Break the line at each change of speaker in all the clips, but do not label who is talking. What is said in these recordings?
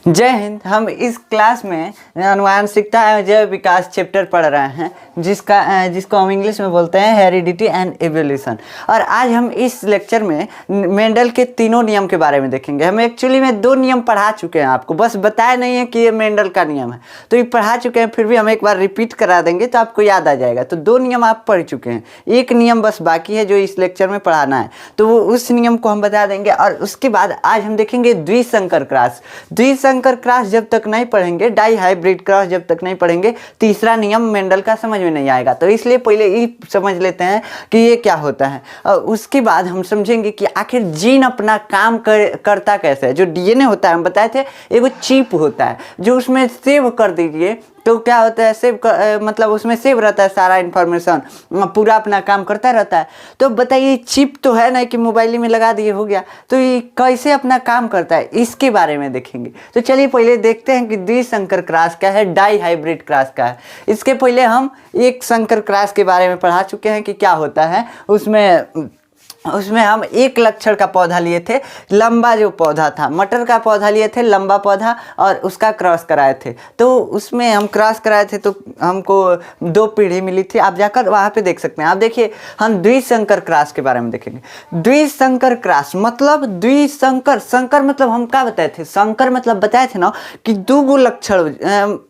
जय हिंद। हम इस क्लास में आनुवंशिकता एवं जैव विकास चैप्टर पढ़ रहे हैं जिसको हम इंग्लिश में बोलते हैं हेरिडिटी एंड एवोल्यूशन। और आज हम इस लेक्चर में मेंडल के तीनों नियम के बारे में देखेंगे। हम एक्चुअली में 2 नियम पढ़ा चुके हैं, आपको बस बताया नहीं है कि ये मेंडल का नियम है, तो ये पढ़ा चुके हैं, फिर भी हम एक बार रिपीट करा देंगे तो आपको याद आ जाएगा। तो 2 नियम आप पढ़ चुके हैं, एक नियम बस बाकी है जो इस लेक्चर में पढ़ाना है, तो वो उस नियम को हम बता देंगे। और उसके बाद आज हम देखेंगे द्विसंकर क्रॉस। द्विसंकर क्रॉस जब तक नहीं पढ़ेंगे, डाई हाइब्रिड क्रॉस जब तक नहीं पढ़ेंगे, तीसरा नियम मेंडल का समझ में नहीं आएगा। तो इसलिए पहले ये समझ लेते हैं कि ये क्या होता है, और उसके बाद हम समझेंगे कि आखिर जीन अपना काम करता कैसे है। जो डीएनए होता है, हम बताए थे एगो चिप होता है जो उसमें सेव कर दीजिए तो क्या होता है, मतलब उसमें सेव रहता है सारा इन्फॉर्मेशन, पूरा अपना काम करता रहता है। तो बताइए, चिप तो है ना कि मोबाइल में लगा दिए हो गया, तो ये कैसे अपना काम करता है इसके बारे में देखेंगे। तो चलिए पहले देखते हैं कि द्विसंकर क्रॉस क्या है, डाई हाइब्रिड क्रॉस क्या है। इसके पहले हम एक संकर क्रॉस के बारे में पढ़ा चुके हैं कि क्या होता है। उसमें हम एक लक्षण का पौधा लिए थे, लंबा जो पौधा था, मटर का पौधा लिए थे, लंबा पौधा, और उसका क्रॉस कराए थे। तो उसमें हम क्रॉस कराए थे तो हमको 2 पीढ़ी मिली थी। आप जाकर वहाँ पे देख सकते हैं। आप देखिए, हम द्विसंकर क्रॉस के बारे में देखेंगे। द्विसंकर क्रॉस मतलब द्विसंकर, संकर मतलब हम क्या बताए थे, संकर मतलब बताए थे ना कि 2 लक्षण,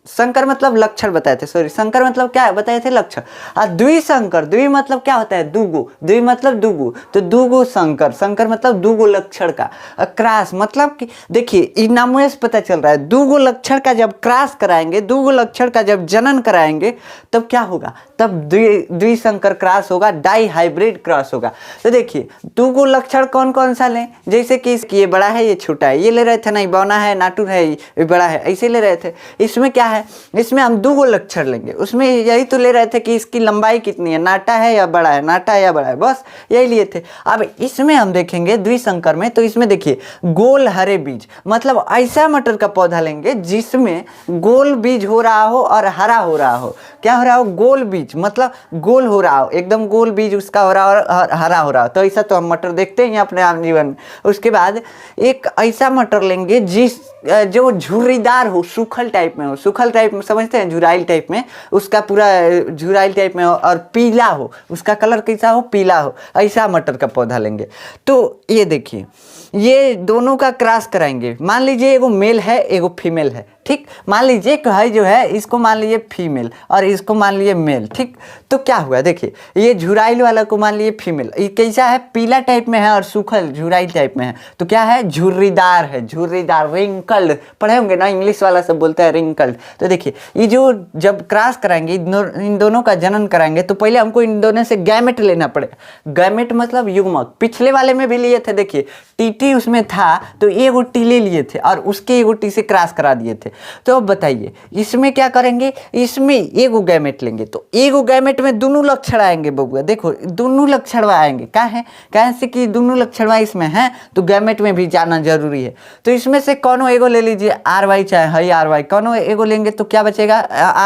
संकर मतलब लक्षण बताए थे, सॉरी, संकर मतलब क्या बताए थे, लक्षण। और द्विसंकर, द्वि मतलब क्या होता है, 2, द्वि मतलब 2, तो 2 संकर, संकर मतलब 2 लक्षण का। क्रॉस मतलब कि देखिए, इन नामों से पता चल रहा है 2 लक्षण का जब क्रॉस कराएंगे, 2 लक्षण का जब जनन कराएंगे, तब क्या होगा, तब द्विसंकर क्रॉस होगा, डाई हाइब्रिड क्रॉस होगा। तो देखिए 2 लक्षण कौन कौन सा लें, जैसे कि ये बड़ा है ये छोटा है, ये ले रहे थे, नहीं बौना है नाटुर है ये बड़ा है, ऐसे ले रहे थे। इसमें क्या है, इसमें हम 2 लक्षण लेंगे, उसमें यही तो ले रहे थे कि इसकी लंबाई कितनी है, नाटा है या बड़ा है, नाटा है या बड़ा है, बस यही लिए थे। अब इसमें हम देखेंगे द्विसंकर में, तो इसमें देखिए गोल हरे बीज, मतलब ऐसा मटर का पौधा लेंगे जिसमें गोल बीज हो रहा हो और हरा हो रहा हो। क्या हो रहा हो, गोल बीज मतलब गोल हो रहा हो, एकदम गोल बीज उसका हो रहा हो और हरा हो रहा हो। तो ऐसा तो हम मटर देखते हैं अपने आम जीवन में। उसके बाद एक ऐसा मटर लेंगे जो झुर्रीदार हो, सूखल टाइप में हो, सूखल टाइप में समझते हैं, झुराइल टाइप में, उसका पूरा झुराइल टाइप में हो, और पीला हो, उसका कलर कैसा हो, पीला हो, ऐसा मटर का पौधा लेंगे। तो ये देखिए, ये दोनों का क्रॉस कराएंगे। मान लीजिए एगो मेल है एगो फीमेल है, ठीक। मान लीजिए कहे जो है इसको मान लीजिए फीमेल और इसको मान लीजिए मेल, ठीक। तो क्या हुआ, देखिए ये झुराइल वाला को मान लीजिए फीमेल, ये कैसा है, पीला टाइप में है और सूखल झुराइल टाइप में है, तो क्या है, झुर्रीदार है, झुर्रीदार, रिंकल्ड, पढ़े होंगे ना, इंग्लिश वाला सब बोलता है रिंकल्ड। तो देखिए ये जो जब क्रॉस कराएंगे, इन दोनों का जनन कराएंगे, तो पहले हमको इन दोनों से गैमेट लेना पड़ेगा। गैमेट मतलब युग्मक। पिछले वाले में भी लिए थे, देखिए टीटी उसमें था तो एगो टी ले लिए थे और उसके एगो टी से क्रॉस करा दिए थे। तो अब बताइए इसमें क्या करेंगे, इसमें एगो गैमेट लेंगे, तो एगो गैमेट में 2 लक्षण आएंगे बबुआ, देखो 2 लक्षण आएंगे। कहाँ से कि 2 लक्षण इसमें हैं, तो गैमेट में भी जाना जरूरी है। तो इसमें से कौनो एगो ले लीजिए, RY चाहे है RY, कौनो एगो लेंगे तो क्या बचेगा,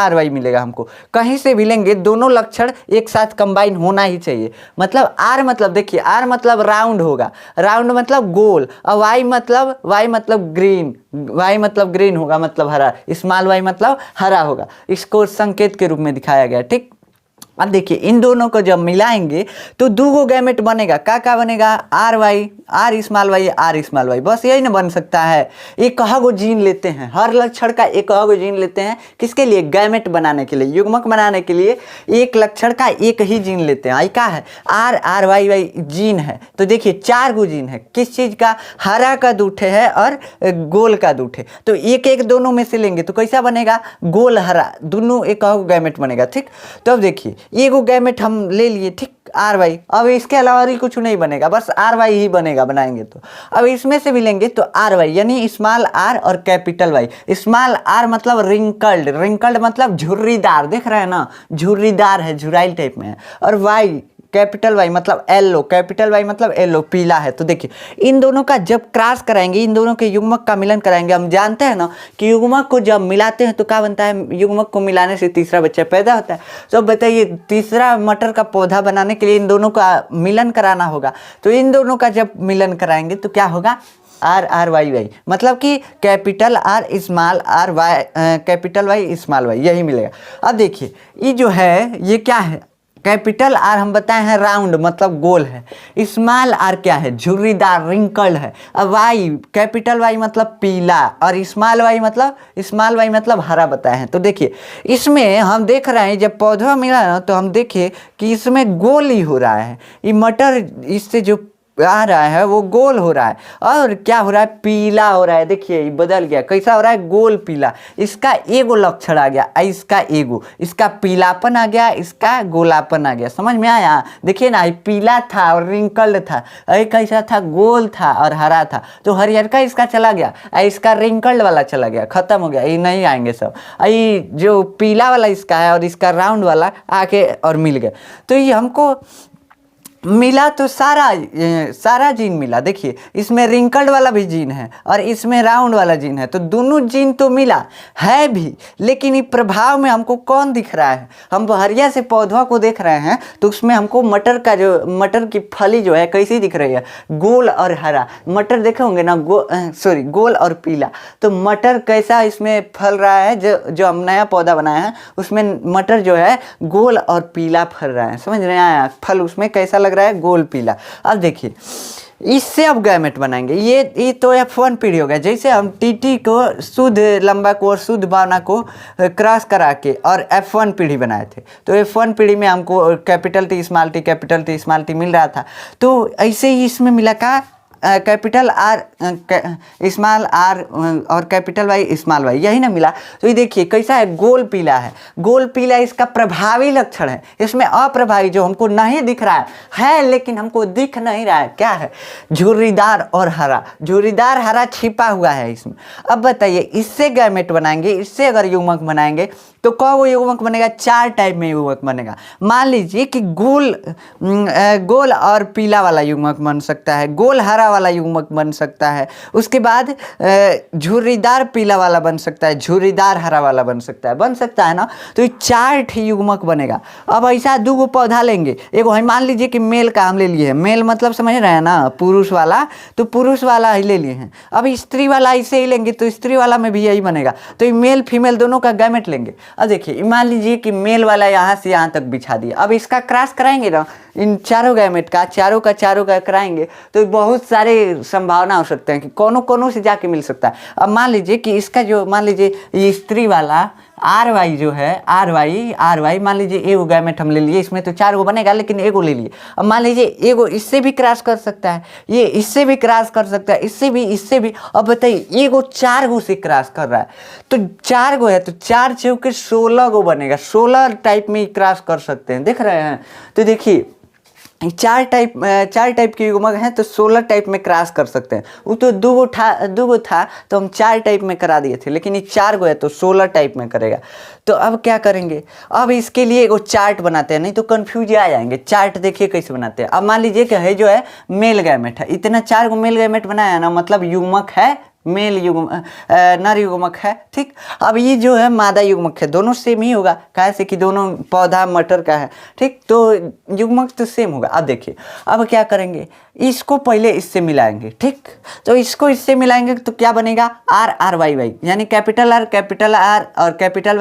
RY मिलेगा हमको। कहीं से भी लेंगे, दोनों लक्षण एक साथ कंबाइन होना ही चाहिए। मतलब R मतलब देखिए, R मतलब राउंड होगा, राउंड मतलब गोल, और वाई मतलब ग्रीन, वाई मतलब ग्रीन होगा, मतलब हरा, स्मॉल वाई मतलब हरा होगा। इसको संकेत के रूप में दिखाया गया, ठीक। अब देखिए इन दोनों को जब मिलाएंगे तो 2 गैमेट बनेगा। क्या बनेगा, RY, R small Y, R small Y, बस यही ना बन सकता है। एक गो जीन लेते हैं, हर लक्षण का एक गो जीन लेते हैं, किसके लिए, गैमेट बनाने के लिए, युग्मक बनाने के लिए एक लक्षण का एक ही जीन लेते हैं। क्या है, RY जीन है। तो देखिए 4 गो जीन है, किस चीज़ का, हरा का 2 है और गोल का 2 है। तो एक दोनों में से लेंगे तो कैसा बनेगा, गोल हरा, दोनों एक गो गैमेट बनेगा, ठीक। तो अब देखिए एगो गैमेट हम ले लिए, ठीक, RY। अब इसके अलावा ही कुछ नहीं बनेगा, बस RY ही बनेगा बनाएंगे तो। अब इसमें से भी लेंगे तो RY, यानी स्मॉल R और कैपिटल Y। स्मॉल R मतलब रिंकल्ड, रिंकल्ड मतलब झुर्रीदार, देख रहे हैं ना, झुर्रीदार है, झुराइल टाइप में है, और Y कैपिटल वाई मतलब येलो, कैपिटल वाई मतलब येलो, पीला है। तो देखिए इन दोनों का जब क्रॉस कराएंगे, इन दोनों के युग्मक का मिलन कराएंगे, हम जानते हैं ना कि युग्मक को जब मिलाते हैं तो क्या बनता है, युग्मक को मिलाने से तीसरा बच्चा पैदा होता है। तो बताइए तीसरा मटर का पौधा बनाने के लिए इन दोनों का मिलन कराना होगा। तो इन दोनों का जब मिलन कराएंगे तो क्या होगा, आर आर वाई वाई, मतलब कि capital R small R Y capital Y small Y, यही मिलेगा। अब देखिए ये जो है ये क्या है, कैपिटल आर हम बताए हैं राउंड मतलब गोल है, स्मॉल आर क्या है, झुर्रीदार रिंकल्ड है। अब वाई, कैपिटल वाई मतलब पीला और स्मॉल वाई मतलब हरा बताए हैं। तो देखिए इसमें हम देख रहे हैं जब पौधा मिला ना तो हम देखिए कि इसमें गोल ही हो रहा है, ये मटर इससे जो आ रहा है वो गोल हो रहा है और क्या हो रहा है, पीला हो रहा है। देखिए ये बदल गया, कैसा हो रहा है, गोल पीला। इसका एगो लक्षण आ गया, इसका एगो, इसका पीलापन आ गया, इसका गोलापन आ गया। समझ में आया? देखिए ना, ये पीला था और रिंकल्ड था, ये कैसा था, गोल था और हरा था। तो हरियर का इसका चला गया, इसका रिंकल्ड वाला चला गया, खत्म हो गया, ये नहीं आएंगे सब। ये जो पीला वाला इसका है और इसका राउंड वाला आके और मिल गया। तो ये हमको मिला तो सारा जीन मिला। देखिए इसमें रिंकल्ड वाला भी जीन है और इसमें राउंड वाला जीन है, तो दोनों जीन तो मिला है भी, लेकिन ये प्रभाव में हमको कौन दिख रहा है, हम हरिया से पौधा को देख रहे हैं तो उसमें हमको मटर की फली जो है कैसी दिख रही है, गोल और हरा। मटर देखे होंगे ना, गोल और पीला। तो मटर कैसा इसमें फल रहा है, जो हम नया पौधा बनाया है उसमें मटर जो है गोल और पीला फल रहा है। समझ रहे हैं? फल उसमें कैसा लग रहा है, गोल पीला। अब देखिए इससे अब गैमेट बनाएंगे। ये तो F1 पीढ़ी हो गया। जैसे हम टीटी को शुद्ध लंबा को और शुद्ध बावना को क्रॉस करा के और F1 पीढ़ी बनाए थे, तो F1 पीढ़ी में हमको कैपिटल टी स्मॉल टी मिल रहा था। तो ऐसे ही इसमें मिला का कैपिटल आर स्मॉल आर और कैपिटल वाई स्मॉल वाई, यही ना मिला। तो ये देखिए कैसा है, गोल पीला है। गोल पीला इसका प्रभावी लक्षण है। इसमें अप्रभावी जो हमको नहीं दिख रहा है लेकिन हमको दिख नहीं रहा है, क्या है, झुर्रीदार और हरा। झुर्रीदार हरा छिपा हुआ है इसमें। अब बताइए इससे गैमेट बनाएंगे, इससे अगर युग्मक बनाएंगे तो कौन युग्मक बनेगा, 4 टाइप में युग्मक बनेगा। मान लीजिए कि गोल और पीला वाला युग्मक बन सकता है, गोल हरा वाला युग्मक बन सकता है, उसके बाद झुर्रीदार पीला वाला बन सकता है, झुर्रीदार हरा वाला बन सकता है ना। तो ये 4 ठी युग्मक बनेगा। अब ऐसा 2 पौधा लेंगे, एगो है मान लीजिए कि मेल का हम ले लिए हैं, मेल मतलब समझ रहे हैं ना, पुरुष वाला, तो पुरुष वाला ही ले लिए हैं। अब स्त्री वाला ऐसे ही लेंगे तो स्त्री वाला में भी यही बनेगा। तो ये मेल फीमेल दोनों का गैमेट लेंगे। अब देखिए मान लीजिए कि मेल वाला यहाँ से यहाँ तक बिछा दिया, अब इसका क्रॉस कराएंगे ना, इन चारों गैमेट का चारों का कराएंगे तो बहुत सारे संभावना हो सकते हैं कि कोनो से जाके मिल सकता है। अब मान लीजिए कि इसका जो, मान लीजिए ये स्त्री वाला आर वाई जो है, आर वाई मान लीजिए एगो गैमेट हम ले लिए, इसमें तो 4 गो बनेगा लेकिन एगो ले लिए। अब मान लीजिए एगो इससे भी क्रॉस कर सकता है, ये इससे भी क्रॉस कर सकता है, इससे भी। अब बताइए एगो 4 गो से क्रॉस कर रहा है, तो 4 गो है तो 4 चौके 16 गो बनेगा। 16 टाइप में क्रॉस कर सकते हैं, देख रहे हैं? तो देखिए 4 टाइप के युग्मक हैं तो 16 टाइप में क्रॉस कर सकते हैं। वो तो 2 गो था तो हम 4 टाइप में करा दिए थे, लेकिन ये 4 गो है तो 16 टाइप में करेगा। तो अब क्या करेंगे, अब इसके लिए एगो चार्ट बनाते हैं, नहीं तो कंफ्यूज आ जाएंगे। चार्ट देखिए कैसे बनाते हैं। अब मान लीजिए कि है जो है मेल गैमेट है, इतना 4 गो मेल गैमेट बनाया ना, मतलब युग्मक है, मेल युग्मक, नर युग्मक है, ठीक। अब ये जो है मादा युग्मक है, दोनों सेम ही होगा, कैसे कि दोनों पौधा मटर का है, ठीक। तो युग्मक तो सेम होगा। अब देखिए अब क्या करेंगे, इसको पहले इससे मिलाएंगे, ठीक। तो इसको इससे मिलाएंगे तो क्या बनेगा, आर आर वाई वाई, यानी कैपिटल आर और कैपिटल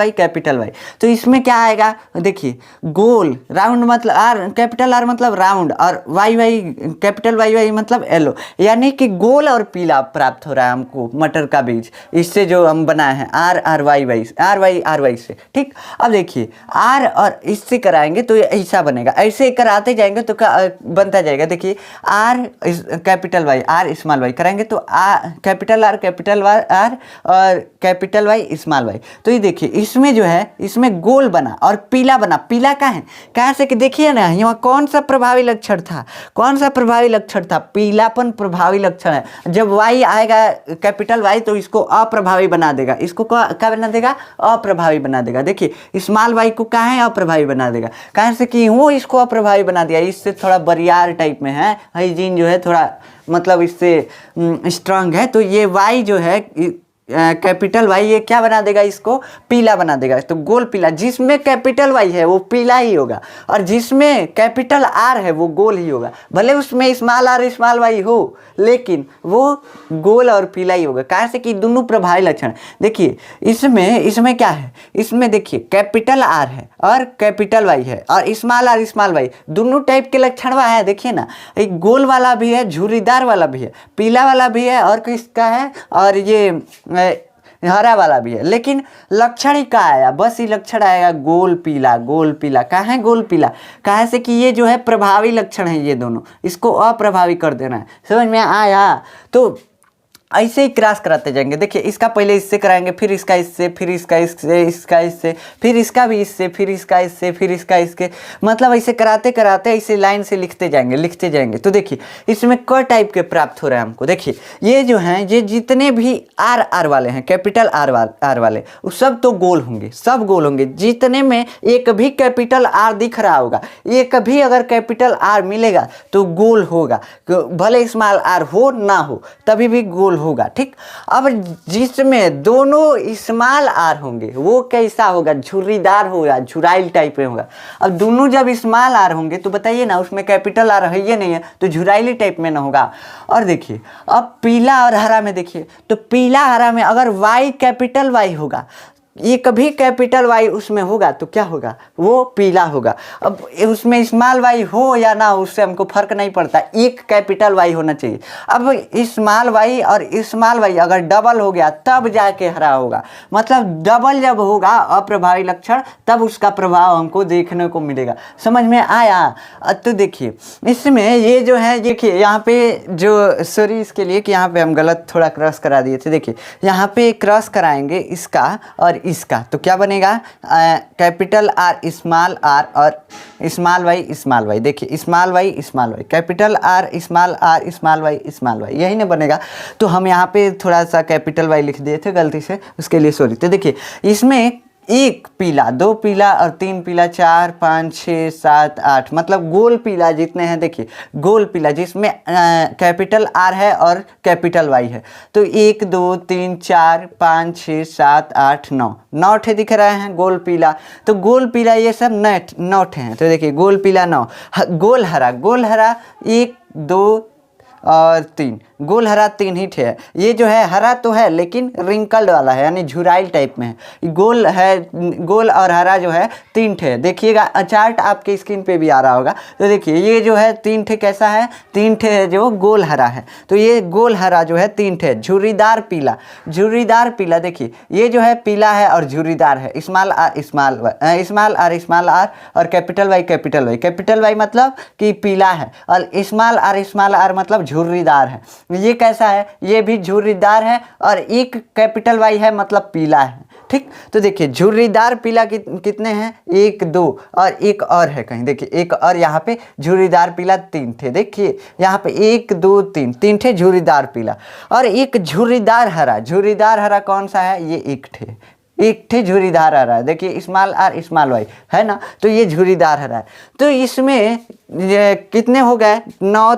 वाई। तो इसमें क्या आएगा, देखिए गोल राउंड मतलब आर, कैपिटल आर मतलब राउंड और वाई कैपिटल वाई मतलब येलो, यानी कि गोल और पीला प्राप्त हो रहा है हमको मटर का बीज, इससे जो हम बनाए हैं आर वाई से, ठीक। अब देखिए आर और इससे कराएंगे तो ऐसा बनेगा, ऐसे कराते जाएंगे तो बनता जाएगा। देखिए R capital Y, R small Y कराएंगे तो कैपिटल आर और कैपिटल वाई स्मॉल वाई। तो ये देखिए इसमें जो है, इसमें गोल बना और पीला बना। पीला का है कहाँ से कि देखिए ना, यहाँ कौन सा प्रभावी लक्षण था, पीलापन प्रभावी लक्षण है। जब वाई आएगा कैपिटल वाई तो इसको अप्रभावी बना देगा, इसको क्या बना देगा, अप्रभावी बना देगा। देखिए स्मॉल वाई को क्या है, अप्रभावी बना देगा, कहाँ से कि वो इसको अप्रभावी बना दिया, इससे थोड़ा बरियार टाइप में है, हाइजीन जो है थोड़ा मतलब इससे स्ट्रांग है। तो ये वाई जो है कैपिटल वाई ये क्या बना देगा, इसको पीला बना देगा। तो गोल पीला, जिसमें कैपिटल वाई है वो पीला ही होगा, और जिसमें कैपिटल आर है वो गोल ही होगा। भले उसमें स्मॉल आर स्मॉल वाई हो, लेकिन वो गोल और पीला ही होगा। कैसे कि दोनों प्रभावी लक्षण। देखिए इसमें क्या है, इसमें देखिए कैपिटल आर है और कैपिटल वाई है, और स्मॉल आर स्मॉल वाई दोनों टाइप के लक्षण वहाँ है। देखिए ना, एक गोल वाला भी है, झुर्रीदार वाला भी है, पीला वाला भी है, और किसका है, और ये हरा वाला भी है। लेकिन लक्षण ही क्या आया, बस ये लक्षण आएगा गोल पीला। गोल पीला कहाँ है, गोल पीला कहाँ से कि ये जो है प्रभावी लक्षण है, ये दोनों, इसको अप्रभावी कर देना है। समझ में आया? तो ऐसे ही क्रॉस कराते जाएंगे। देखिए इसका पहले इससे कराएंगे, फिर इसका इससे, फिर इसका इससे, इसका इससे, फिर इसका भी इससे, फिर इसका इससे, फिर इसका इसके, मतलब ऐसे कराते कराते ऐसे लाइन से लिखते जाएंगे। तो देखिए इसमें क टाइप के प्राप्त हो रहे हैं हमको। देखिए ये जो हैं, ये जितने भी आर वाले हैं, कैपिटल आर वाले, वो सब तो गोल होंगे, सब गोल होंगे। जितने में एक भी कैपिटल आर दिख रहा होगा, एक भी अगर कैपिटल आर मिलेगा तो गोल होगा, भले स्मॉल आर हो ना हो तभी भी गोल होगा। ठीक, अब जिसमें दोनों स्मॉल आर होंगे वो कैसा होगा, झुर्रीदार होगा, झुराइल टाइप में होगा। अब दोनों जब स्मॉल आर होंगे तो बताइए ना, उसमें कैपिटल आर है ये नहीं है, तो झुराइली टाइप में ना होगा। और देखिए अब पीला और हरा में देखिए, तो पीला हरा में अगर वाई कैपिटल वाई होगा, ये कभी कैपिटल वाई उसमें होगा तो क्या होगा, वो पीला होगा। अब उसमें स्मॉल वाई हो या ना हो उससे हमको फर्क नहीं पड़ता, एक कैपिटल वाई होना चाहिए। अब स्मॉल वाई और स्मॉल वाई अगर डबल हो गया तब जाके हरा होगा, मतलब डबल जब होगा अप्रभावी लक्षण तब उसका प्रभाव हमको देखने को मिलेगा। समझ में आया? तो देखिए इसमें ये जो है, देखिए यहाँ पे जो, सॉरी इसके लिए कि यहाँ पे हम गलत थोड़ा क्रॉस करा दिए थे। देखिए यहाँ पे क्रॉस कराएंगे इसका और इसका, तो क्या बनेगा, कैपिटल आर स्मॉल आर और स्मॉल वाई। देखिए small Y capital R small Y small Y, यही ना बनेगा। तो हम यहाँ पे थोड़ा सा कैपिटल वाई लिख दिए थे गलती से, उसके लिए सॉरी। तो देखिए इसमें एक पीला, दो पीला और तीन पीला, 4 5 6 7 8, मतलब गोल पीला जितने हैं। देखिए गोल पीला जिसमें कैपिटल आर है और कैपिटल वाई है, तो 1 2 3 4 5 6 7 8 9 ठे दिख रहे हैं गोल पीला। तो गोल पीला ये सब 9 ठे हैं। तो देखिए गोल पीला 9, गोल हरा 1 2 और 3, गोल हरा 3 ही ठे है। ये जो है हरा तो है लेकिन रिंकल्ड वाला है, यानी झुराइल टाइप में है। गोल है, गोल और हरा जो है 3 ठे है। देखिएगा चार्ट आपके स्क्रीन पे भी आ रहा होगा। तो देखिए ये जो है 3 ठे कैसा है, 3 ठे है जो गोल हरा है। तो ये गोल हरा जो है 3 ठे, झुर्रीदार पीला। देखिए ये जो है पीला है और झुर्रीदार है। स्मॉल आर और कैपिटल वाई मतलब कि पीला है, और स्मॉल आर मतलब झुर्रीदार है। ये कैसा है, ये भी झुर्रीदार है, और एक कैपिटल वाई है मतलब पीला है। ठीक, तो देखिए झुर्रीदार पीला कितने हैं, 1 2 और एक और है कहीं, देखिए एक और यहाँ पे झुर्रीदार पीला 3 थे। देखिए यहाँ पे 1 2 3 थे झुर्रीदार पीला, और एक झुर्रीदार हरा कौन सा है, ये एक ठे झुर्रीदार हरा है। देखिए स्मॉल आर स्मॉल वाई है ना, तो ये झुर्रीदार हरा है। तो इसमें कितने हो गए, 9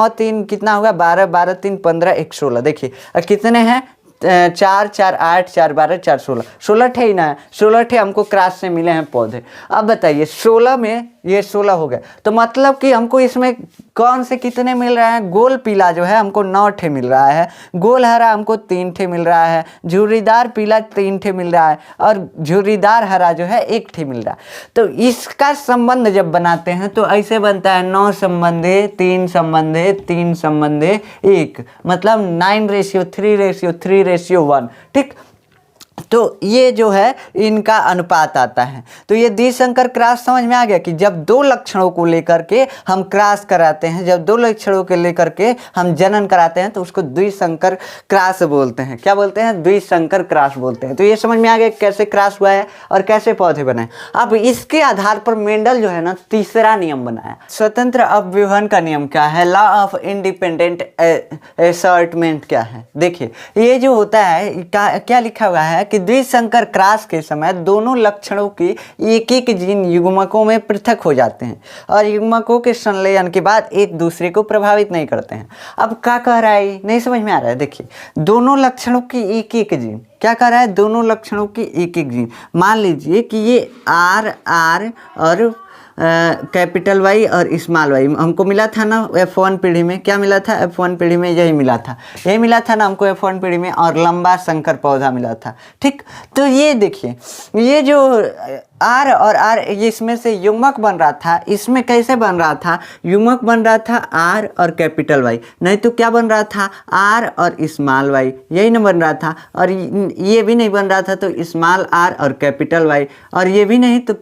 3 कितना होगा, 12 3 15 1 16। देखिए कितने हैं, 4 4 8 4 12 4 16 ठे ही ना है, 16 ठे हमको क्रॉस से मिले हैं पौधे। अब बताइए 16 में ये 16 हो गए, तो मतलब कि हमको इसमें कौन से कितने मिल रहे हैं, गोल पीला जो है हमको 9 ठे मिल रहा है, गोल हरा हमको 3 ठे मिल रहा है, झुर्रीदार पीला 3 ठे मिल रहा है, और झुर्रीदार हरा जो है 1 ठे मिल रहा है। तो इसका संबंध जब बनाते हैं तो ऐसे बनता है 9 संबंधे 3 संबंधे 3 संबंधे 1, मतलब 9:3:3:1। ठीक, तो ये जो है इनका अनुपात आता है। तो ये द्विसंकर क्रॉस समझ में आ गया कि जब दो लक्षणों को लेकर के हम क्रॉस कराते हैं, जब दो लक्षणों को लेकर के हम जनन कराते हैं तो उसको द्विसंकर क्रॉस बोलते हैं। क्या बोलते हैं, द्विसंकर क्रॉस बोलते हैं। तो ये समझ में आ गया कैसे क्रॉस हुआ है और कैसे पौधे बने। अब इसके आधार पर मेंडल जो है ना तीसरा नियम बनाया, स्वतंत्र अपव्यूहन का नियम क्या है, लॉ ऑफ इंडिपेंडेंट असॉर्टमेंट क्या है। देखिए ये जो होता है क्या लिखा हुआ है कि कि द्विसंकर क्रॉस के समय दोनों लक्षणों की एक एक जीन युग्मकों में पृथक हो जाते हैं और युग्मकों के संलयन के बाद एक दूसरे को प्रभावित नहीं करते हैं। अब क्या कह रहा है, नहीं समझ में आ रहा है? देखिए, दोनों लक्षणों की एक एक जीन, क्या कर रहा है, दोनों लक्षणों की एक एक जीन। मान लीजिए कि ये आर और कैपिटल वाई और स्मॉल वाई हमको मिला था ना F1 पीढ़ी में। क्या मिला था? F1 पीढ़ी में यही मिला था ना हमको F1 पीढ़ी में, और लंबा संकर पौधा मिला था। ठीक, तो ये देखिए, ये जो आर और आर इसमें से युग्मक बन रहा था, इसमें कैसे बन रहा था? युग्मक बन रहा था आर और कैपिटल वाई, नहीं तो क्या बन रहा था? आर और स्मॉल वाई, यही ना बन रहा था। और ये भी नहीं बन रहा था तो स्मॉल आर और कैपिटल वाई, और ये भी नहीं तो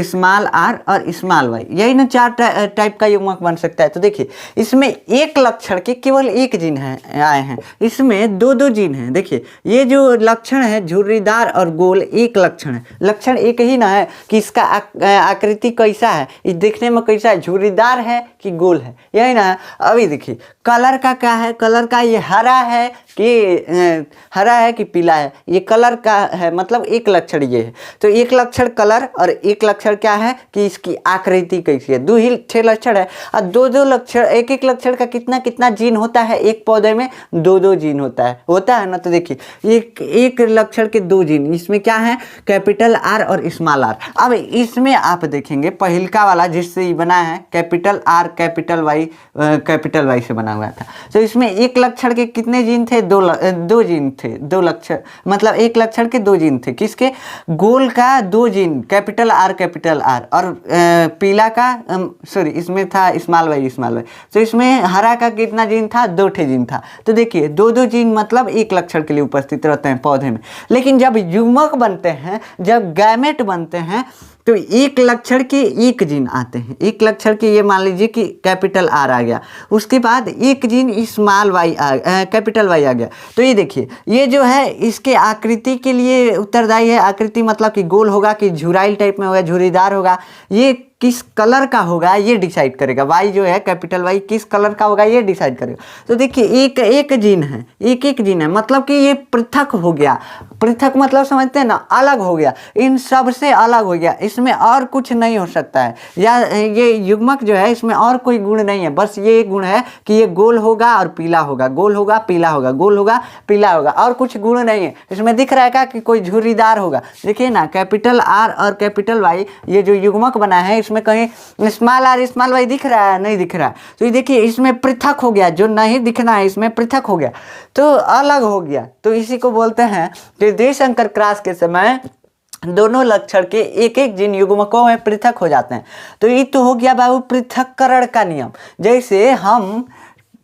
स्मॉल आर और स्मॉल वाई, यही ना चार टाइप का युग्मक बन सकता है। तो देखिए, इसमें एक लक्षण के केवल एक जीन आए हैं, इसमें दो दो जीन हैं। देखिए, ये जो लक्षण है झुर्रीदार और गोल, एक लक्षण है, लक्षण एक ही ना है कि इसका आकृति कैसा है, इस देखने में कैसा है, झुर्रीदार है कि गोल है, यही ना है। अभी देखिए, कलर का क्या है? कलर का ये हरा है कि पीला है, ये कलर का है, मतलब एक लक्षण ये है। तो एक लक्षण कलर और एक लक्षण क्या है कि इसकी आकृति कैसी है। दो ही छह लक्षण है, और दो दो लक्षण, एक एक लक्षण का कितना कितना जीन होता है? एक पौधे में दो दो जीन होता है ना। तो देखिए, एक लक्षण के दो जीन, इसमें क्या है? कैपिटल आर और स्मॉल आर। अब इसमें आप देखेंगे पहिलका वाला जिससे ये बना है कैपिटल आर कैपिटल वाई से बना हुआ था। तो इसमें एक लक्षण के कितने जीन थे? दो जीन थे, दो लक्षण, मतलब एक लक्षण के दो जीन थे। किसके? गोल का दो जीन, कैपिटल आर और पीला का इसमें था स्मॉल वाई। तो इसमें हरा का कितना जीन था? दो ठे जीन था। तो देखिए, दो दो जीन मतलब एक लक्षण के लिए उपस्थित रहते हैं पौधे में। लेकिन जब युग्मक बनते हैं, जब गैमेट बनते हैं, तो एक लक्षण के एक जीन आते हैं। एक लक्षण के, ये मान लीजिए कि कैपिटल आर आ गया, उसके बाद एक gene small Y capital Y आ गया। तो ये देखिए, ये जो है इसके आकृति के लिए उत्तरदायी है। आकृति मतलब कि गोल होगा कि झुराइल टाइप में होगा, झुरीदार होगा, ये किस कलर का होगा ये डिसाइड करेगा। वाई जो है कैपिटल वाई किस कलर का होगा ये डिसाइड करेगा। तो देखिए, एक जीन है, एक जीन है, मतलब कि ये पृथक हो गया। पृथक मतलब समझते हैं ना, अलग हो गया, इन सब से अलग हो गया, इसमें और कुछ नहीं हो सकता है। या ये युग्मक जो है इसमें और कोई गुण नहीं है, बस ये एक गुण है कि ये गोल होगा और पीला होगा, गोल होगा पीला होगा, गोल होगा पीला होगा, और कुछ गुण नहीं है। इसमें दिख रहा है क्या कि कोई झुर्रीदार होगा? देखिए ना, कैपिटल आर और कैपिटल वाई ये जो युग्मक बना है, इसमें कहीं स्मॉल आर स्मॉल वाई दिख रहा है? नहीं दिख रहा है। तो ये देखिए, इसमें पृथक हो गया, जो नहीं दिखना है इसमें पृथक हो गया, तो अलग हो गया। तो इसी को बोलते हैं कि द्विसंकर क्रॉस के समय दोनों लक्षण के एक एक जीन युग्मकों में पृथक हो जाते हैं। तो ये तो हो गया बाबू पृथक्करण का नियम। जैसे हम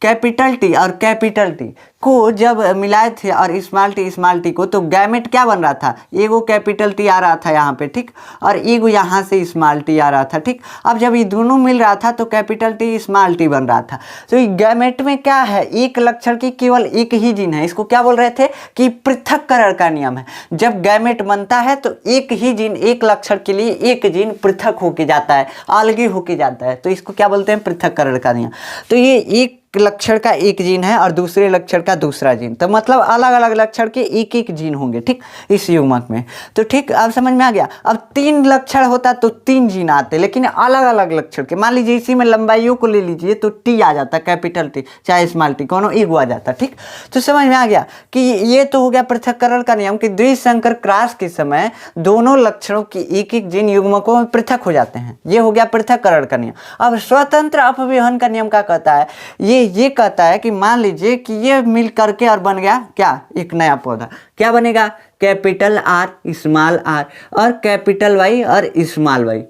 कैपिटल टी और कैपिटल टी को जब मिलाए थे और स्मॉल टी को, तो गैमेट क्या बन रहा था? एगो कैपिटल टी आ रहा था यहाँ पे, ठीक, और एगो यहाँ से स्मॉल टी आ रहा था, ठीक। अब जब ये दोनों मिल रहा था तो कैपिटल टी स्मॉल टी बन रहा था। तो ये गैमेट में क्या है? एक लक्षण की केवल एक ही जीन है। इसको क्या बोल रहे थे कि पृथक्करण का नियम है। जब गैमेट बनता है तो एक ही जीन, एक लक्षण के लिए एक जीन पृथक होके जाता है, अलग होके जाता है, तो इसको क्या बोलते हैं? पृथक्करण का नियम। तो ये एक लक्षण का एक जीन है और दूसरे लक्षण का दूसरा जीन, तो मतलब अलग अलग लक्षण के एक एक जीन होंगे, ठीक, इस युग्मक में। तो ठीक, अब समझ में आ गया। अब तीन लक्षण होता तो तीन जीन आते, लेकिन अलग अलग लक्षण के। मान लीजिए इसी में लंबाइयों को ले लीजिए तो टी आ जाता, कैपिटल टी चाहे स्मॉल टी, कोनो एगो आ जाता, ठीक। तो समझ में आ गया कि ये तो हो गया पृथक्करण का नियम कि द्विसंकर क्रॉस के समय दोनों लक्षणों की एक एक जीन युग्मकों में पृथक हो जाते हैं। ये हो गया पृथक्करण का नियम। अब स्वतंत्र अपव्यवहन का नियम क्या कहता है? ये कहता है कि मान लीजिए कि ये मिल करके और बन गया क्या? एक नया पौधा। क्या बनेगा? कैपिटल आर स्मॉल आर और कैपिटल वाई और स्मॉल वाई,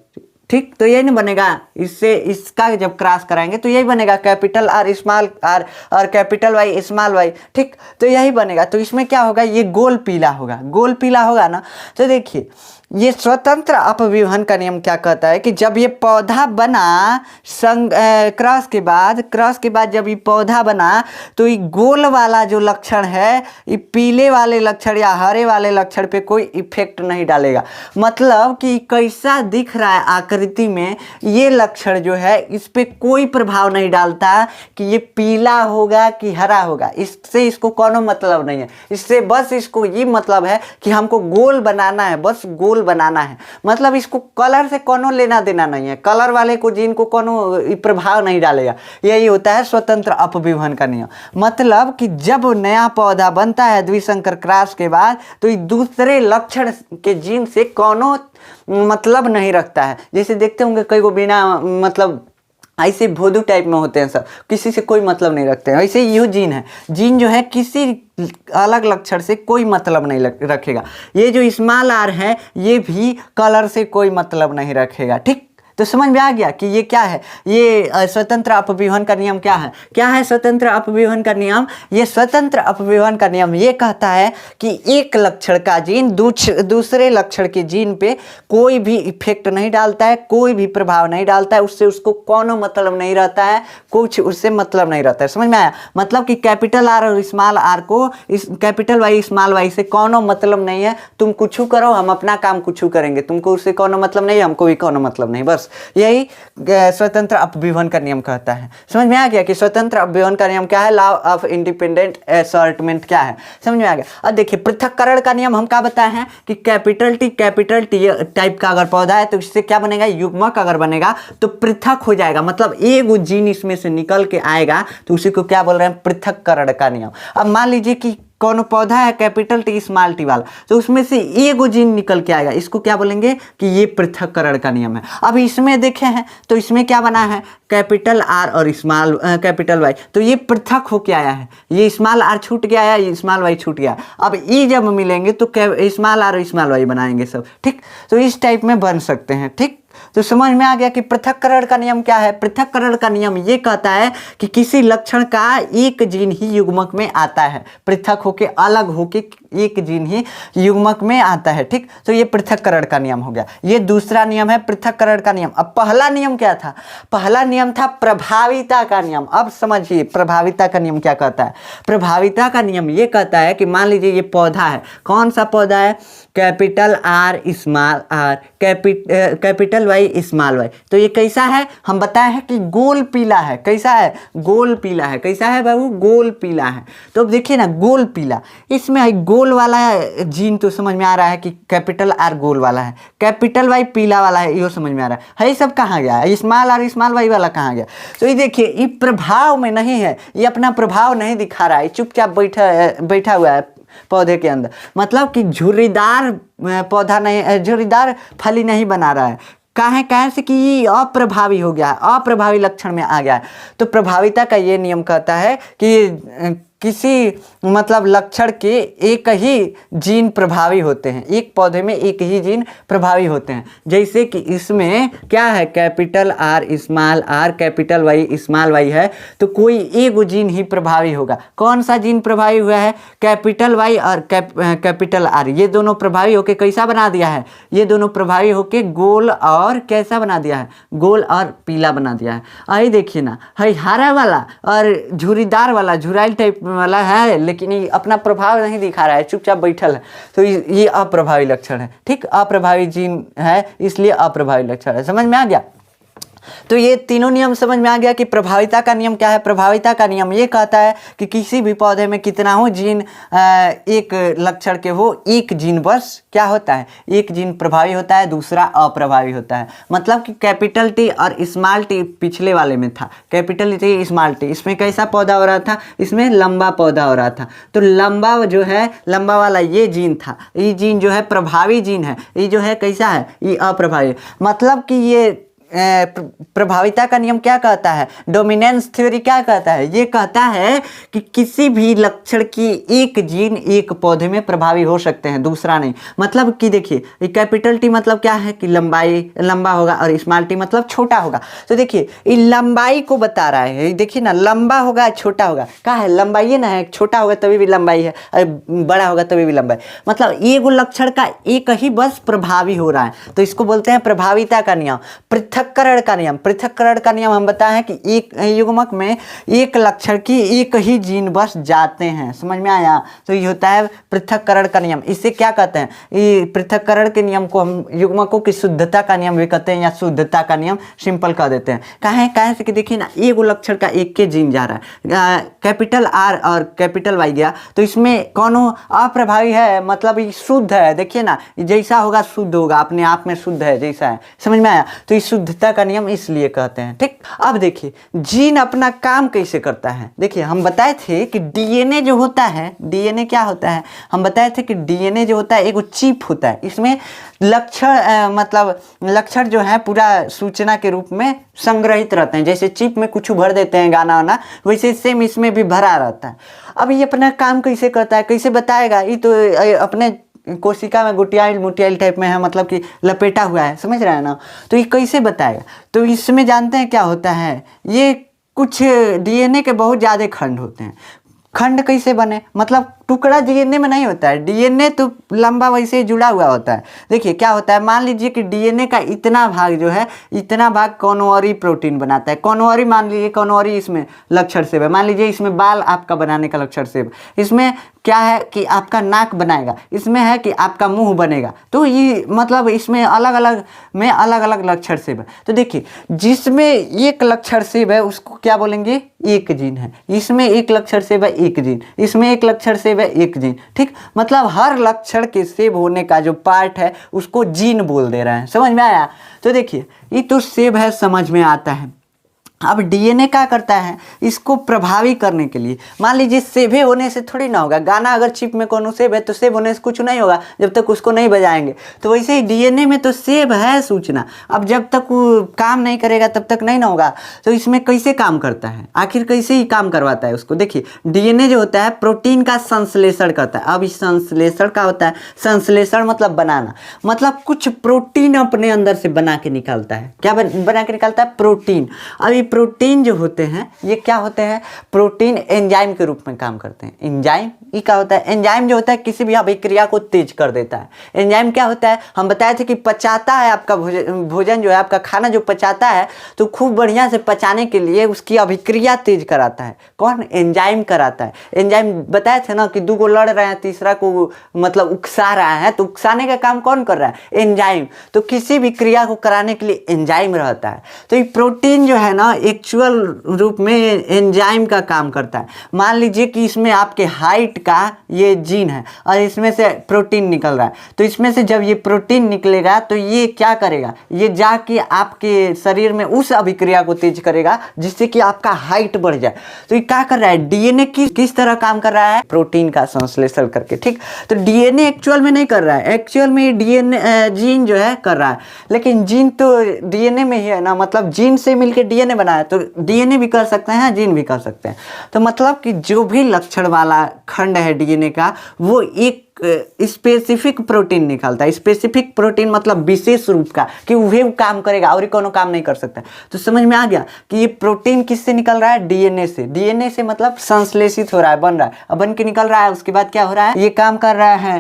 ठीक। तो यही नहीं बनेगा, इससे इसका जब क्रॉस कराएंगे तो यही बनेगा, कैपिटल आर स्मॉल आर और कैपिटल वाई स्मॉल वाई, ठीक। तो यही बनेगा। तो इसमें क्या होगा? ये गोल पीला होगा, गोल पीला होगा ना। तो देखिए, ये स्वतंत्र अपव्यवहन का नियम क्या कहता है कि जब ये पौधा बना क्रॉस के बाद जब ये पौधा बना तो ये गोल वाला जो लक्षण है ये पीले वाले लक्षण या हरे वाले लक्षण पे कोई इफेक्ट नहीं डालेगा। मतलब कि कैसा दिख रहा है आकृति प्रकृति में ये लक्षण जो है इस पे कोई प्रभाव नहीं डालता कि ये पीला होगा कि हरा होगा, इससे इसको कोनो मतलब नहीं है। इससे बस इसको ये मतलब है कि हमको गोल बनाना है, बस गोल बनाना है। मतलब इसको कलर से कोनो लेना देना नहीं है, कलर वाले को जीन को कोनो प्रभाव नहीं डालेगा। यही होता है स्वतंत्र अपविभवन का नियम। मतलब कि जब नया पौधा बनता है द्विसंकर क्रॉस के बाद, तो ये दूसरे लक्षण के जीन से कोनो मतलब नहीं रखता है। जैसे देखते होंगे कई को बिना मतलब ऐसे भोदू टाइप में होते हैं, सब किसी से कोई मतलब नहीं रखते हैं। ऐसे यू जीन है, जीन जो है किसी अलग लक्षण से कोई मतलब नहीं रखेगा। ये जो स्मॉल आर है ये भी कलर से कोई मतलब नहीं रखेगा। ठीक, तो समझ में आ गया कि ये क्या है, ये स्वतंत्र अपविभवन का नियम क्या है। क्या है स्वतंत्र अपविभवन का नियम? ये स्वतंत्र अपविभवन का नियम ये कहता है कि एक लक्षण का जीन दूसरे लक्षण के जीन पे कोई भी इफेक्ट नहीं डालता है, कोई भी प्रभाव नहीं डालता है, उससे उसको कोनो मतलब नहीं रहता है, कुछ उससे मतलब नहीं रहता है। समझ में आया? मतलब कि कैपिटल आर और स्मॉल आर को इस कैपिटल वाई स्मॉल वाई से कोनो मतलब नहीं है। तुम कुछ करो, हम अपना काम कुछ करेंगे, तुमको उससे कोनो मतलब नहीं है, हमको भी कोनो मतलब नहीं। बस यही स्वतंत्र अपविभवन का नियम कहता है। समझ में आ गया कि स्वतंत्र अपविभवन का नियम क्या है, लॉ ऑफ इंडिपेंडेंट असॉर्टमेंट क्या है, समझ में आ गया। अब देखिए पृथक्करण का नियम हम क्या बताए हैं कि कैपिटल टी टाइप का अगर पौधा है तो इससे क्या बनेगा, युग्मक अगर बनेगा तो पृथक हो जाएगा। मतलब एक जीन इसमें से निकल के आएगा तो उसी को क्या बोल रहे हैं, पृथक्करण का नियम। अब मान लीजिए कि कौन पौधा है कैपिटल टी स्मॉल टी वाला, तो उसमें से एक जीन निकल के आएगा, इसको क्या बोलेंगे कि ये पृथक्करण का नियम है। अब इसमें देखे हैं तो इसमें क्या बना है, कैपिटल आर और स्मॉल कैपिटल वाई, तो ये पृथक होके आया है। ये स्मॉल आर छूट गया है, ये स्मॉल वाई छूट गया। अब ये जब मिलेंगे तो स्मॉल आर और स्मॉल वाई बनाएंगे सब। ठीक, तो इस टाइप में बन सकते हैं। ठीक, तो समझ में आ गया कि पृथक्करण का नियम क्या है। पृथक्करण का नियम ये कहता है कि किसी लक्षण का एक जीन ही युग्मक में आता है, पृथक होके अलग होके एक जीन ही युग्मक में आता है। ठीक, तो ये पृथक्करण का नियम हो गया। ये दूसरा नियम है पृथक्करण का नियम। अब पहला नियम क्या था, पहला नियम था प्रभाविता का नियम। अब समझिए प्रभाविता का नियम क्या कहता है। प्रभाविता का नियम ये कहता है कि मान लीजिए ये पौधा है, कौन सा पौधा है, capital R small R capital Y small Y, तो ये कैसा है, हम बताए हैं कि गोल पीला है। कैसा है, गोल पीला है। कैसा है बाबू, गोल पीला है। तो अब देखिए ना गोल पीला, इसमें है गोल वाला जीन तो समझ में आ रहा है कि कैपिटल आर गोल वाला है, कैपिटल वाई पीला वाला है, ये समझ में आ रहा है। ये सब कहाँ गया, स्मॉल आर स्मॉल वाई वाला कहाँ गया। तो ये देखिए ये प्रभाव में नहीं है, ये अपना प्रभाव नहीं दिखा रहा है, चुपचाप बैठा हुआ है पौधे के अंदर। मतलब कि झुर्रीदार पौधा नहीं, झुर्रीदार फली नहीं बना रहा है। कहे से कि ये अप्रभावी हो गया है, अप्रभावी लक्षण में आ गया है। तो प्रभाविता का ये नियम कहता है कि किसी मतलब लक्षण के एक ही जीन प्रभावी होते हैं, एक पौधे में एक ही जीन प्रभावी होते हैं। जैसे कि इसमें क्या है, capital R small R capital Y small Y है, तो कोई एक जीन ही प्रभावी होगा। कौन सा जीन प्रभावी हुआ है, कैपिटल वाई और कैपिटल आर, ये दोनों प्रभावी होके कैसा बना दिया है, ये दोनों प्रभावी होके गोल और कैसा बना दिया है, गोल और पीला बना दिया है। आई देखिए ना, है हरा वाला और झुर्रीदार वाला, झुराइल टाइप वाला है, लेकिन ये अपना प्रभाव नहीं दिखा रहा है, चुपचाप बैठल है। तो ये अप्रभावी लक्षण है। ठीक, अप्रभावी जीन है इसलिए अप्रभावी लक्षण है। समझ में आ गया। तो ये तीनों नियम समझ में आ गया कि प्रभाविता का नियम क्या है। प्रभाविता का नियम ये कहता है कि किसी भी पौधे में कितना हो जीन, एक लक्षण के हो एक जीन बस क्या होता है, एक जीन प्रभावी होता है, दूसरा अप्रभावी होता है। मतलब कि कैपिटल टी और स्मॉल टी पिछले वाले में था, कैपिटल टी स्मॉल टी, इसमें कैसा पौधा हो रहा था, इसमें लंबा पौधा हो रहा था। तो लंबा जो है, लंबा वाला ये जीन था, ये जीन जो है प्रभावी जीन है, ये जो है कैसा है, ये अप्रभावी। मतलब कि ये प्रभाविता का नियम क्या कहता है, डोमिनेंस थ्योरी क्या कहता है, ये कहता है कि किसी भी लक्षण की एक जीन एक पौधे में प्रभावी हो सकते हैं, दूसरा नहीं। मतलब कि देखिए ये कैपिटल टी मतलब क्या है कि लंबाई, लंबा होगा, और स्मॉल टी मतलब छोटा होगा। तो देखिए ये लंबाई को बता रहा है, देखिए ना, लंबा होगा छोटा होगा, क्या है, लंबाई ना है, छोटा होगा तभी भी लंबाई है, बड़ा होगा तभी भी लंबाई। मतलब एक लक्षण का एक ही बस प्रभावी हो रहा है, तो इसको बोलते हैं प्रभाविता का नियम। पृथक्करण का नियम, पृथक्करण का नियम हम बताएं कि एक युग्मक में एक लक्षण की एक ही जीन बस जाते हैं, समझ में आया। तो ये होता है पृथक्करण का नियम। इसे क्या कहते हैं, ये पृथक्करण के नियम को हम युग्मकों की शुद्धता का नियम भी कहते हैं, या शुद्धता का नियम सिंपल कह देते हैं। कहें से कि देखिए ना, एक लक्षण का एक के जीन जा रहा है, कैपिटल आर और कैपिटल वाई गया, तो इसमें कौन अप्रभावी है, मतलब ये शुद्ध है। देखिए ना, जैसा होगा शुद्ध होगा, अपने आप में शुद्ध है जैसा है, समझ में आया। तो इस शुद्धता का नियम इसलिए कहते हैं, ठीक। अब देखिए जीन अपना काम कैसे करता है। देखिए हम बताए थे कि डीएनए जो होता है, डीएनए क्या होता है, हम बताए थे कि डीएनए जो होता है एक चिप होता है, इसमें लक्षण मतलब लक्षण जो है पूरा सूचना के रूप में संग्रहित रहते हैं। जैसे चिप में कुछ भर देते हैं गाना वाना, वैसे सेम इसमें भी भरा रहता है। अब ये अपना काम कैसे करता है, कैसे बताएगा, ये तो अपने कोशिका में गुटियाइल मुटियाइल टाइप में है, मतलब कि लपेटा हुआ है, समझ रहे हैं ना। तो ये कैसे बताएगा, तो इसमें जानते हैं क्या होता है, ये कुछ डीएनए के बहुत ज़्यादा खंड होते हैं। खंड कैसे बने, मतलब टुकड़ा डीएनए में नहीं होता है, डीएनए तो लंबा वैसे ही जुड़ा हुआ होता है। देखिए क्या होता है, मान लीजिए कि डीएनए का इतना भाग जो है, इतना भाग कॉनवरी प्रोटीन बनाता है। कॉनवरी मान लीजिए, कॉनवरी इसमें लक्षण सेव है, मान लीजिए इसमें बाल आपका बनाने का लक्षण सेव, इसमें क्या है कि आपका नाक बनाएगा, इसमें है कि आपका मुंह बनेगा। तो ये मतलब इसमें अलग अलग में अलग अलग लक्षण सेव है। तो देखिए जिसमें एक लक्षण सेव है उसको क्या बोलेंगे, एक जीन है। इसमें एक लक्षण सेव है, एक जीन, इसमें एक लक्षण सेव है, एक जीन, ठीक। मतलब हर लक्षण के सेव होने का जो पार्ट है उसको जीन बोल दे रहे हैं, समझ में आया। तो देखिए ये तो सेव है, समझ में आता है। अब डीएनए क्या करता है, इसको प्रभावी करने के लिए, मान लीजिए सेव होने से थोड़ी ना होगा, गाना अगर चिप में कोनो सेव है तो सेव होने से कुछ नहीं होगा जब तक उसको नहीं बजाएंगे। तो वैसे ही डीएनए में तो सेव है सूचना, अब जब तक वो काम नहीं करेगा तब तक नहीं ना होगा। तो इसमें कैसे काम करता है, आखिर कैसे ही काम करवाता है उसको। देखिए डीएनए जो होता है प्रोटीन का संश्लेषण करता है। अब इस संश्लेषण का होता है, संश्लेषण मतलब बनाना, मतलब कुछ प्रोटीन अपने अंदर से बना के निकालता है। क्या बना के निकालता है, प्रोटीन। अब प्रोटीन जो होते हैं ये क्या होते हैं, प्रोटीन एंजाइम के रूप में काम करते हैं। एंजाइम ये क्या होता है, एंजाइम जो होता है किसी भी अभिक्रिया को तेज कर देता है। एंजाइम क्या होता है, हम बताए थे कि पचाता है आपका भोजन जो है, आपका खाना जो पचाता है, तो खूब बढ़िया से पचाने के लिए उसकी अभिक्रिया तेज कराता है। कौन, एंजाइम कराता है। एंजाइम बताए थे ना कि दो को लड़ रहे हैं, तीसरा को मतलब उकसा रहा है, तो उकसाने का काम कौन कर रहा है, एंजाइम। तो किसी भी क्रिया को कराने के लिए एंजाइम रहता है। तो ये प्रोटीन जो है ना एक्चुअल रूप में एंजाइम का काम करता है। मान लीजिए कि इसमें आपके हाइट का ये जीन है और इसमें से प्रोटीन निकल रहा है, तो इसमें से जब ये प्रोटीन निकलेगा तो ये क्या करेगा, ये जाके आपके शरीर में उस अभिक्रिया को तेज करेगा जिससे कि आपका हाइट बढ़ जाए। तो ये क्या कर रहा है, डीएनए किस तरह काम कर रहा है, प्रोटीन का संश्लेषण करके, ठीक। तो डीएनए एक्चुअल में नहीं कर रहा है, एक्चुअल में डीएनए जीन जो है कर रहा है, लेकिन जीन तो डीएनए में ही है ना, मतलब जीन से मिलकर डीएनए बनाया। तो डीएनए भी कर सकते हैं, जीन भी कर सकते हैं। तो मतलब कि जो भी लक्षण वाला खंड है डीएनए का, वो एक स्पेसिफिक प्रोटीन निकालता है। स्पेसिफिक प्रोटीन मतलब विशेष रूप का, कि वही काम करेगा और कोनो काम नहीं कर सकता। तो समझ में आ गया कि ये प्रोटीन किससे निकल रहा है, डीएनए से। डीएनए से मतलब संश्लेषित हो रहा है, बन रहा है, अब बन के निकल रहा है। उसके बाद क्या हो रहा है, ये काम कर रहा है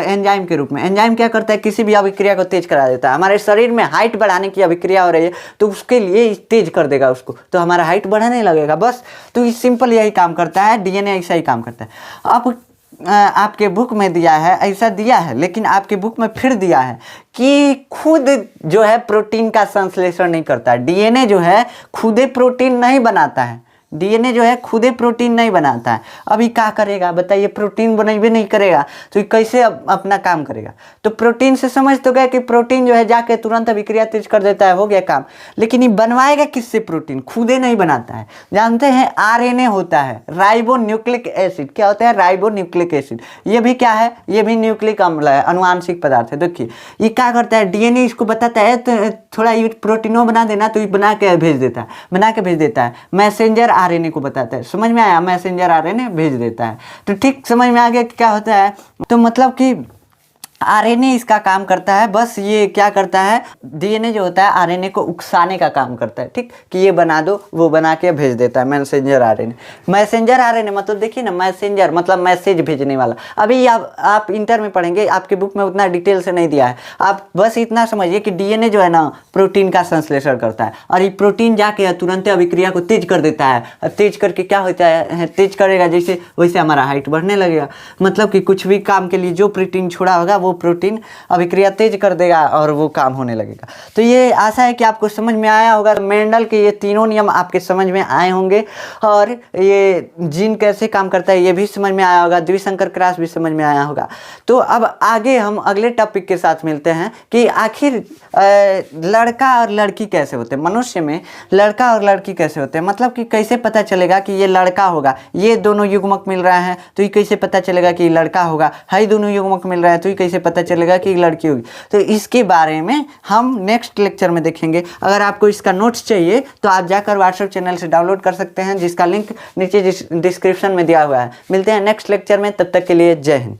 एंजाइम के रूप में। एंजाइम क्या करता है, किसी भी अभिक्रिया को तेज करा देता है। हमारे शरीर में हाइट बढ़ाने की अभिक्रिया हो रही है तो उसके लिए तेज कर देगा उसको, तो हमारा हाइट बढ़ने लगेगा, बस। तो सिंपल यही काम करता है, डीएनए ऐसा ही काम करता है। अब आपके बुक में दिया है, ऐसा दिया है, लेकिन आपके बुक में फिर दिया है कि खुद जो है प्रोटीन का संश्लेषण नहीं करता। डीएनए जो है खुदे प्रोटीन नहीं बनाता है, डीएनए जो है खुदे प्रोटीन नहीं बनाता है। अभी क्या करेगा बताइए, प्रोटीन बनेबे नहीं करेगा तो ये कैसे अपना काम करेगा। तो प्रोटीन से समझ तो गए कि प्रोटीन जो है जाके तुरंत अभिक्रिया तेज कर देता है, हो गया काम। लेकिन ये बनवाएगा किससे, प्रोटीन खुदे नहीं बनाता है। जानते हैं आरएनए होता है, राइबो न्यूक्लिक एसिड। क्या होता है, राइबो न्यूक्लिक एसिड। ये भी क्या है, ये भी न्यूक्लिक अम्ल है, अनुवांशिक पदार्थ है। देखिए ये क्या करता है, डीएनए इसको बताता है तो थोड़ा ये प्रोटीनों बना देना, तो ये बना के भेज देता है, बना के भेज देता है। मैसेंजर आरएनए को बताता है, समझ में आया, मैसेंजर आरएनए भेज देता है। तो ठीक समझ में आ गया कि क्या होता है। तो मतलब कि आरएनए इसका काम करता है, बस ये क्या करता है, डीएनए जो होता है आरएनए को उकसाने का काम करता है, ठीक, कि ये बना दो, वो बना के भेज देता है, मैसेंजर आरएनए। मैसेंजर आरएनए मतलब देखिए ना, मैसेंजर मतलब मैसेज भेजने वाला। अभी आप इंटर में पढ़ेंगे, आपके बुक में उतना डिटेल से नहीं दिया है, आप बस इतना समझिए कि डीएनए जो है ना प्रोटीन का संश्लेषण करता है, और ये प्रोटीन जाके तुरंत अभिक्रिया को तेज कर देता है। तेज करके क्या होता है, तेज करेगा जैसे वैसे हमारा हाइट बढ़ने लगेगा। मतलब कि कुछ भी काम के लिए जो प्रोटीन छोड़ा होगा वो प्रोटीन अभिक्रिया तेज कर देगा और वो काम होने लगेगा। तो ये आशा है कि आपको समझ में आया होगा। मेंडल के ये तीनों नियम आपके समझ में आए होंगे, और ये जीन कैसे काम करता है ये भी समझ में आया होगा, द्विसंकर क्रॉस भी समझ में आया होगा। तो अब आगे हम अगले टॉपिक के साथ मिलते हैं कि आखिर लड़का और लड़की कैसे होते हैं, मनुष्य में लड़का और लड़की कैसे होते हैं, मतलब कि कैसे पता चलेगा कि ये लड़का होगा, ये दोनों युग्मक मिल रहा है तो ये कैसे पता चलेगा कि लड़का होगा, हाई दोनों युग्मक मिल रहा है तो ये कैसे पता चलेगा कि लड़की होगी। तो इसके बारे में हम नेक्स्ट लेक्चर में देखेंगे। अगर आपको इसका नोट्स चाहिए तो आप जाकर व्हाट्सएप चैनल से डाउनलोड कर सकते हैं, जिसका लिंक नीचे डिस्क्रिप्शन में दिया हुआ है। मिलते हैं नेक्स्ट लेक्चर में, तब तक के लिए जय हिंद।